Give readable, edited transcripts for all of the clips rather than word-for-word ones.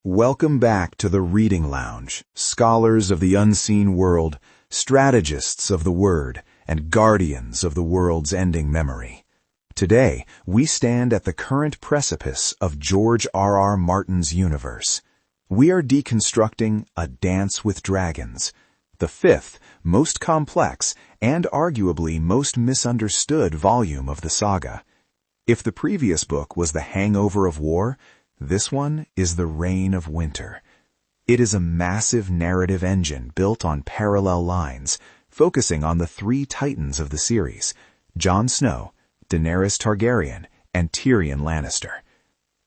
Welcome back to the Reading Lounge, scholars of the unseen world, strategists of the word, and guardians of the world's ending memory. Today, we stand at the current precipice of George R.R. Martin's universe. We are deconstructing A Dance with Dragons, the fifth, most complex, and arguably most misunderstood volume of the saga. If the previous book was the hangover of war, this one is the reign of winter. It is a massive narrative engine built on parallel lines, focusing on the three titans of the series, Jon Snow, Daenerys Targaryen, and Tyrion Lannister.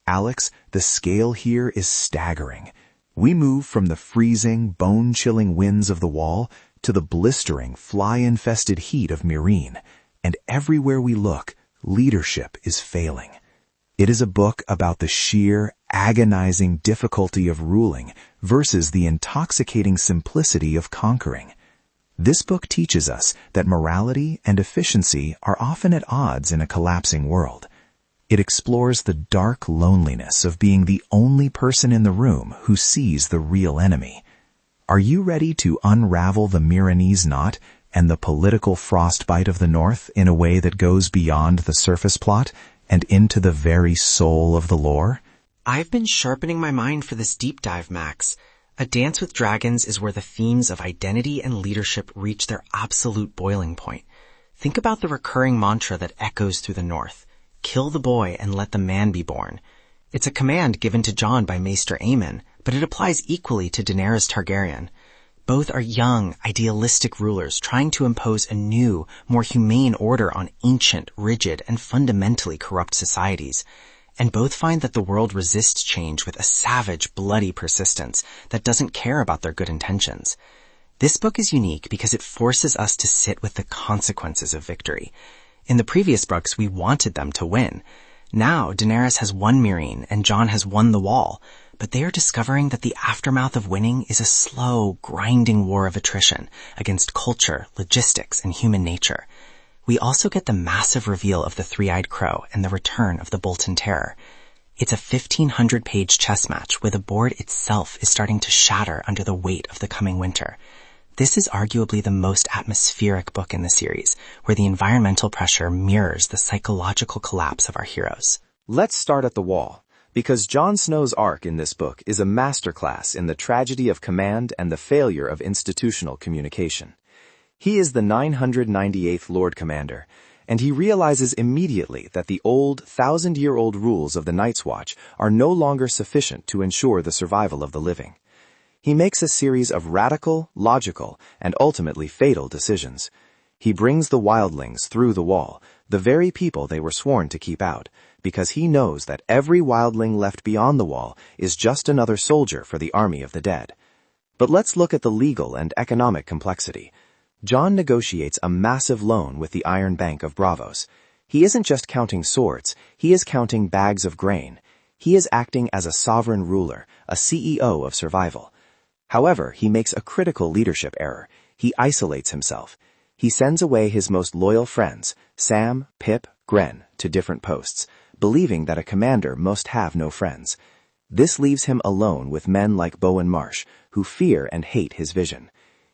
Alex, the scale here is staggering. We move from the freezing, bone-chilling winds of the Wall to the blistering, fly-infested heat of Meereen, and everywhere we look, leadership is failing. It is a book about the sheer, agonizing difficulty of ruling versus the intoxicating simplicity of conquering. This book teaches us that morality and efficiency are often at odds in a collapsing world. It explores the dark loneliness of being the only person in the room who sees the real enemy. Are you ready to unravel the Meereenese Knot and the political frostbite of the North in a way that goes beyond the surface plot and into the very soul of the lore? I've been sharpening my mind for this deep dive, Max. A Dance with Dragons is where the themes of identity and leadership reach their absolute boiling point. Think about the recurring mantra that echoes through the North. Kill the boy and let the man be born. It's a command given to Jon by Maester Aemon, but it applies equally to Daenerys Targaryen. Both are young, idealistic rulers trying to impose a new, more humane order on ancient, rigid, and fundamentally corrupt societies. And both find that the world resists change with a savage, bloody persistence that doesn't care about their good intentions. This book is unique because it forces us to sit with the consequences of victory. In the previous books, we wanted them to win. Now, Daenerys has won Meereen and Jon has won the Wall, but they are discovering that the aftermath of winning is a slow, grinding war of attrition against culture, logistics, and human nature. We also get the massive reveal of the Three-Eyed Crow and the return of the Bolton Terror. It's a 1,500-page chess match where the board itself is starting to shatter under the weight of the coming winter. This is arguably the most atmospheric book in the series, where the environmental pressure mirrors the psychological collapse of our heroes. Let's start at the Wall, because Jon Snow's arc in this book is a masterclass in the tragedy of command and the failure of institutional communication. He is the 998th Lord Commander, and he realizes immediately that the old, 1,000-year-old rules of the Night's Watch are no longer sufficient to ensure the survival of the living. He makes a series of radical, logical, and ultimately fatal decisions. He brings the wildlings through the Wall, the very people they were sworn to keep out, because he knows that every wildling left beyond the Wall is just another soldier for the army of the dead. But let's look at the legal and economic complexity. Jon negotiates a massive loan with the Iron Bank of Braavos. He isn't just counting swords, he is counting bags of grain. He is acting as a sovereign ruler, a CEO of survival. However, he makes a critical leadership error. He isolates himself. He sends away his most loyal friends, Sam, Pip, Gren, to different posts, believing that a commander must have no friends. This leaves him alone with men like Bowen Marsh, who fear and hate his vision.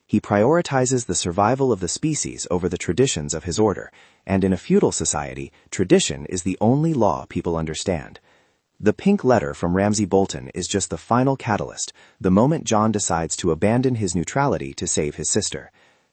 He prioritizes the survival of the species over the traditions of his order, and in a feudal society, tradition is the only law people understand. The pink letter from Ramsay Bolton is just the final catalyst, the moment Jon decides to abandon his neutrality to save his sister.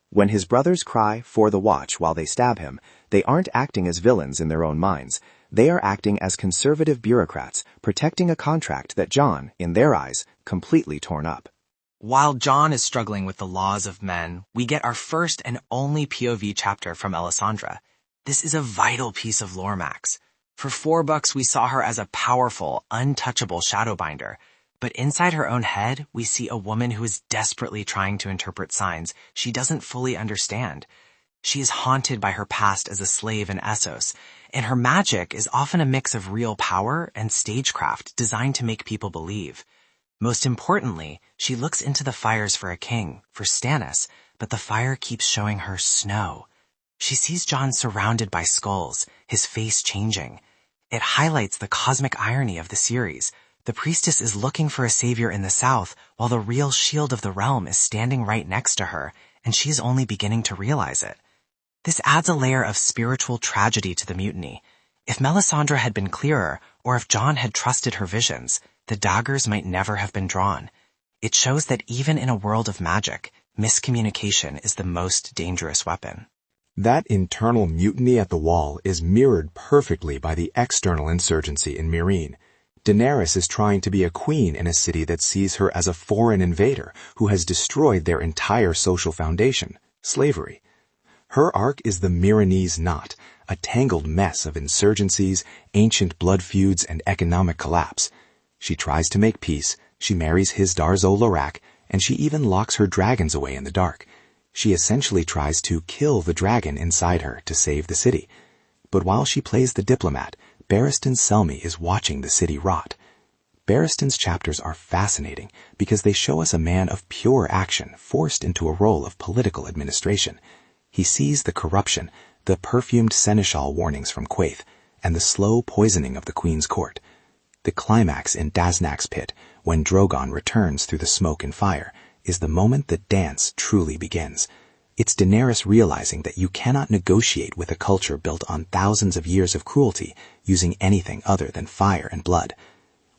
When his brothers cry for the watch while they stab him, they aren't acting as villains in their own minds. They are acting as conservative bureaucrats, protecting a contract that Jon, in their eyes, completely torn up. While Jon is struggling with the laws of men, we get our first and only POV chapter from Elisandra. This is a vital piece of lore, Max. For 4 books, we saw her as a powerful, untouchable shadowbinder. But inside her own head, we see a woman who is desperately trying to interpret signs she doesn't fully understand. She is haunted by her past as a slave in Essos, and her magic is often a mix of real power and stagecraft designed to make people believe. Most importantly, she looks into the fires for a king, for Stannis, but the fire keeps showing her snow. She sees Jon surrounded by skulls, his face changing. It highlights the cosmic irony of the series. The priestess is looking for a savior in the south, while the real shield of the realm is standing right next to her, and she's only beginning to realize it. This adds a layer of spiritual tragedy to the mutiny. If Melisandre had been clearer, or if Jon had trusted her visions, the daggers might never have been drawn. It shows that even in a world of magic, miscommunication is the most dangerous weapon. That internal mutiny at the Wall is mirrored perfectly by the external insurgency in Meereen. Daenerys is trying to be a queen in a city that sees her as a foreign invader who has destroyed their entire social foundation, slavery. Her arc is the Meereenese Knot, a tangled mess of insurgencies, ancient blood feuds, and economic collapse. She tries to make peace, she marries Hizdahr zo Loraq, and she even locks her dragons away in the dark. She essentially tries to kill the dragon inside her to save the city. But while she plays the diplomat, Barristan Selmy is watching the city rot. Barristan's chapters are fascinating because they show us a man of pure action forced into a role of political administration. He sees the corruption, the perfumed seneschal warnings from Quaithe, and the slow poisoning of the Queen's court. The climax in Daznak's pit, when Drogon returns through the smoke and fire, is the moment the dance truly begins. It's Daenerys realizing that you cannot negotiate with a culture built on thousands of years of cruelty using anything other than fire and blood.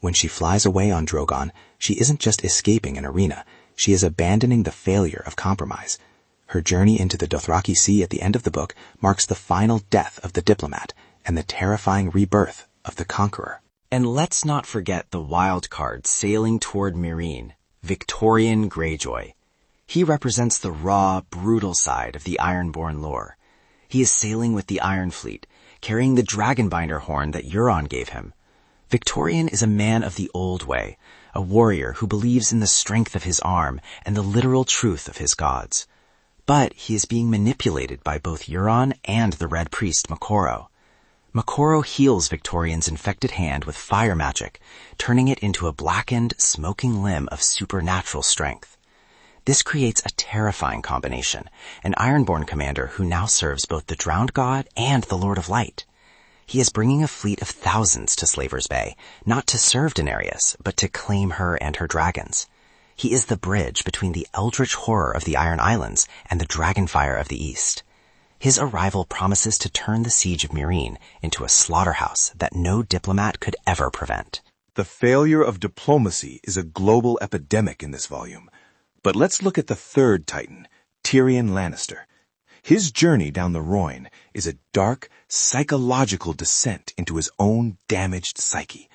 When she flies away on Drogon, she isn't just escaping an arena, she is abandoning the failure of compromise. Her journey into the Dothraki Sea at the end of the book marks the final death of the diplomat and the terrifying rebirth of the conqueror. And let's not forget the wild card sailing toward Meereen, Victorian Greyjoy. He represents the raw, brutal side of the Ironborn lore. He is sailing with the Iron Fleet, carrying the Dragonbinder horn that Euron gave him. Victorian is a man of the old way, a warrior who believes in the strength of his arm and the literal truth of his gods. But he is being manipulated by both Euron and the Red Priest Moqorro. Moqorro heals Victorian's infected hand with fire magic, turning it into a blackened, smoking limb of supernatural strength. This creates a terrifying combination, an Ironborn commander who now serves both the Drowned God and the Lord of Light. He is bringing a fleet of thousands to Slaver's Bay, not to serve Daenerys, but to claim her and her dragons. He is the bridge between the eldritch horror of the Iron Islands and the Dragonfyre of the East. His arrival promises to turn the siege of Meereen into a slaughterhouse that no diplomat could ever prevent. The failure of diplomacy is a global epidemic in this volume. But let's look at the third Titan, Tyrion Lannister. His journey down the Rhoyne is a dark, psychological descent into his own damaged psyche.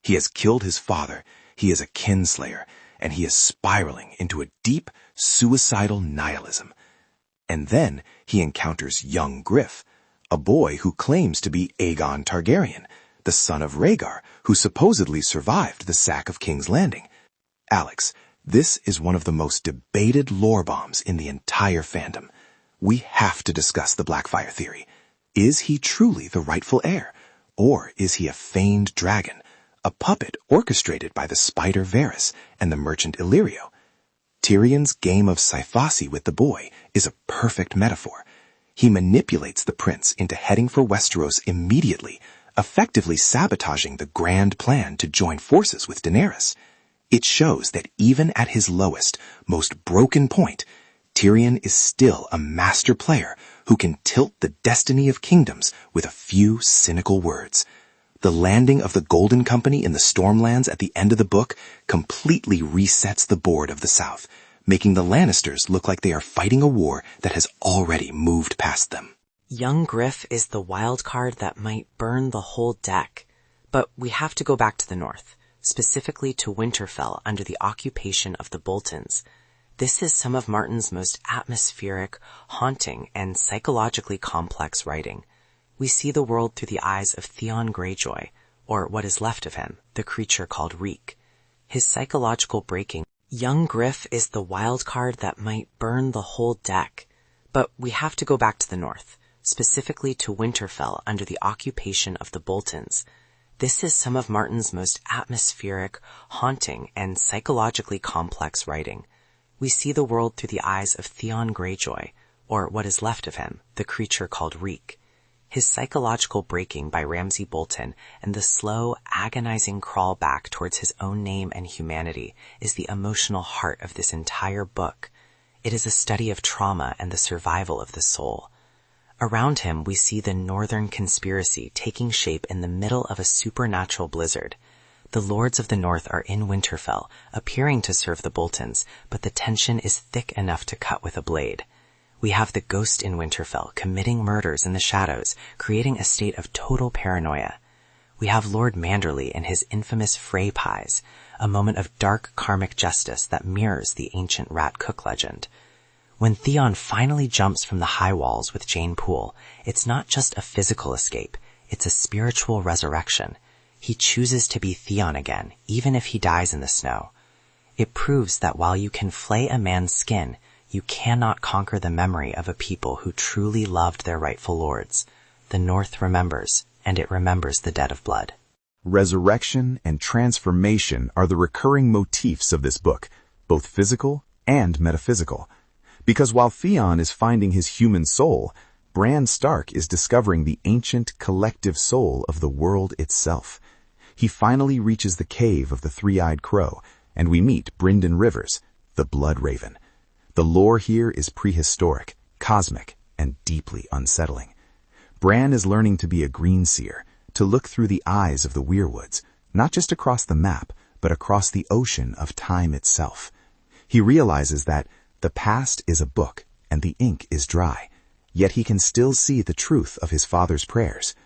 He has killed his father, he is a kinslayer, and he is spiraling into a deep, suicidal nihilism. And then he encounters young Griff, a boy who claims to be Aegon Targaryen, the son of Rhaegar, who supposedly survived the sack of King's Landing. Alex, this is one of the most debated lore bombs in the entire fandom. We have to discuss the Blackfyre theory. Is he truly the rightful heir? Or is he a feigned dragon, a puppet orchestrated by the spider Varys and the merchant Illyrio? Tyrion's game of Sifasi with the boy is a perfect metaphor. He manipulates the prince into heading for Westeros immediately, effectively sabotaging the grand plan to join forces with Daenerys. It shows that even at his lowest, most broken point, Tyrion is still a master player who can tilt the destiny of kingdoms with a few cynical words. The landing of the Golden Company in the Stormlands at the end of the book completely resets the board of the South, making the Lannisters look like they are fighting a war that has already moved past them. Young Griff is the wild card that might burn the whole deck. But we have to go back to the north, specifically to Winterfell under the occupation of the Boltons. This is some of Martin's most atmospheric, haunting, and psychologically complex writing. We see the world through the eyes of Theon Greyjoy, or what is left of him, the creature called Reek. His psychological breaking. Young Griff is the wild card that might burn the whole deck. But we have to go back to the north, specifically to Winterfell under the occupation of the Boltons. This is some of Martin's most atmospheric, haunting, and psychologically complex writing. We see the world through the eyes of Theon Greyjoy, or what is left of him, the creature called Reek. His psychological breaking by Ramsay Bolton and the slow, agonizing crawl back towards his own name and humanity is the emotional heart of this entire book. It is a study of trauma and the survival of the soul. Around him, we see the Northern conspiracy taking shape in the middle of a supernatural blizzard. The Lords of the North are in Winterfell, appearing to serve the Boltons, but the tension is thick enough to cut with a blade. We have the Ghost in Winterfell committing murders in the shadows, creating a state of total paranoia. We have Lord Manderly and his infamous Frey pies, a moment of dark karmic justice that mirrors the ancient rat cook legend. When Theon finally jumps from the high walls with Jane Poole, it's not just a physical escape, it's a spiritual resurrection. He chooses to be Theon again, even if he dies in the snow. It proves that while you can flay a man's skin, you cannot conquer the memory of a people who truly loved their rightful lords. The North remembers, and it remembers the dead of blood. Resurrection and transformation are the recurring motifs of this book, both physical and metaphysical. Because while Theon is finding his human soul, Bran Stark is discovering the ancient collective soul of the world itself. He finally reaches the cave of the three-eyed crow, and we meet Brynden Rivers, the Blood Raven. The lore here is prehistoric, cosmic, and deeply unsettling. Bran is learning to be a Greenseer, to look through the eyes of the weirwoods, not just across the map, but across the ocean of time itself. He realizes that the past is a book, and the ink is dry, yet he can still see the truth of his father's prayers.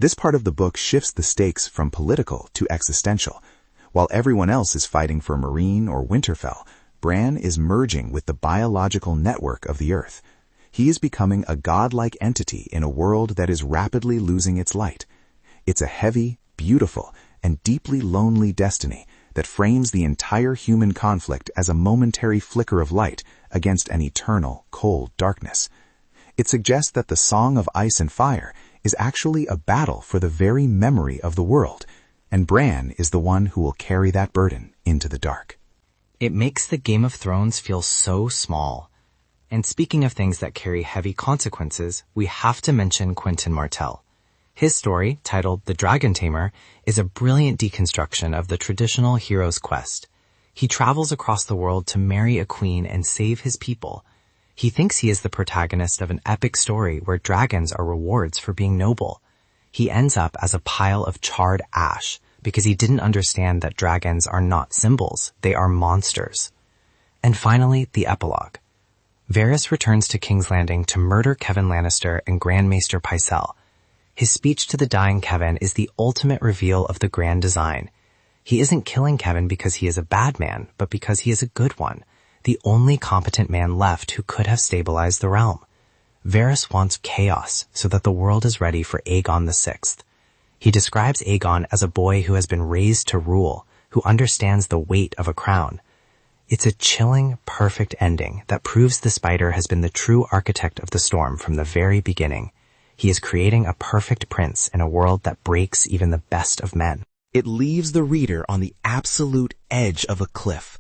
This part of the book shifts the stakes from political to existential. While everyone else is fighting for Meereen or Winterfell, Bran is merging with the biological network of the earth. He is becoming a godlike entity in a world that is rapidly losing its light. It's a heavy, beautiful, and deeply lonely destiny that frames the entire human conflict as a momentary flicker of light against an eternal, cold darkness. It suggests that the Song of Ice and Fire is actually a battle for the very memory of the world, and Bran is the one who will carry that burden into the dark. It makes the Game of Thrones feel so small. And speaking of things that carry heavy consequences, we have to mention Quentyn Martell. His story, titled The Dragontamer, is a brilliant deconstruction of the traditional hero's quest. He travels across the world to marry a queen and save his people. He thinks he is the protagonist of an epic story where dragons are rewards for being noble. He ends up as a pile of charred ash because he didn't understand that dragons are not symbols, they are monsters. And finally, the epilogue. Varys returns to King's Landing to murder Kevan Lannister and Grand Maester Pycelle. His speech to the dying Kevan is the ultimate reveal of the grand design. He isn't killing Kevan because he is a bad man, but because he is a good one, the only competent man left who could have stabilized the realm. Varys wants chaos so that the world is ready for Aegon VI. He describes Aegon as a boy who has been raised to rule, who understands the weight of a crown. It's a chilling, perfect ending that proves the spider has been the true architect of the storm from the very beginning. He is creating a perfect prince in a world that breaks even the best of men. It leaves the reader on the absolute edge of a cliff.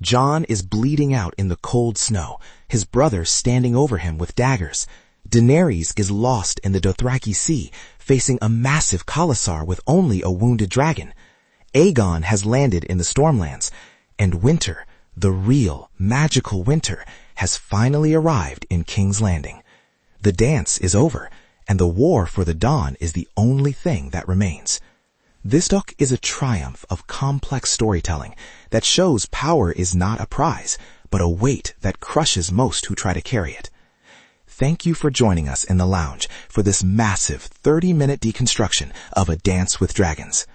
Jon is bleeding out in the cold snow, his brother standing over him with daggers. Daenerys is lost in the Dothraki Sea, facing a massive Khalasar with only a wounded dragon. Aegon has landed in the Stormlands, and winter, the real, magical winter, has finally arrived in King's Landing. The dance is over, and the war for the dawn is the only thing that remains. This book is a triumph of complex storytelling that shows power is not a prize, but a weight that crushes most who try to carry it. Thank you for joining us in the lounge for this massive 30-minute deconstruction of A Dance with Dragons.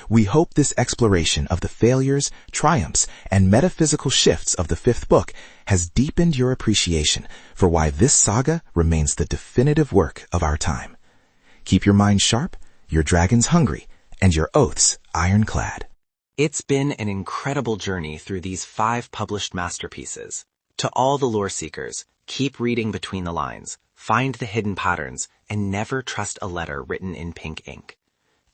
We hope this exploration of the failures, triumphs, and metaphysical shifts of the fifth book has deepened your appreciation for why this saga remains the definitive work of our time. Keep your mind sharp, your dragons hungry, and your oaths ironclad. It's been an incredible journey through these 5 published masterpieces. To all the lore seekers, keep reading between the lines, find the hidden patterns, and never trust a letter written in pink ink.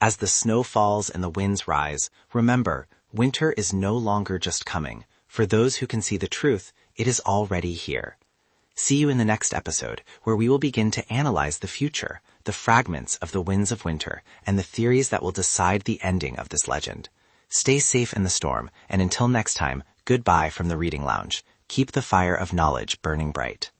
As the snow falls and the winds rise, remember, winter is no longer just coming. For those who can see the truth, it is already here. See you in the next episode, where we will begin to analyze the future, the fragments of the winds of winter, and the theories that will decide the ending of this legend. Stay safe in the storm, and until next time, goodbye from the Reading Lounge. Keep the fire of knowledge burning bright.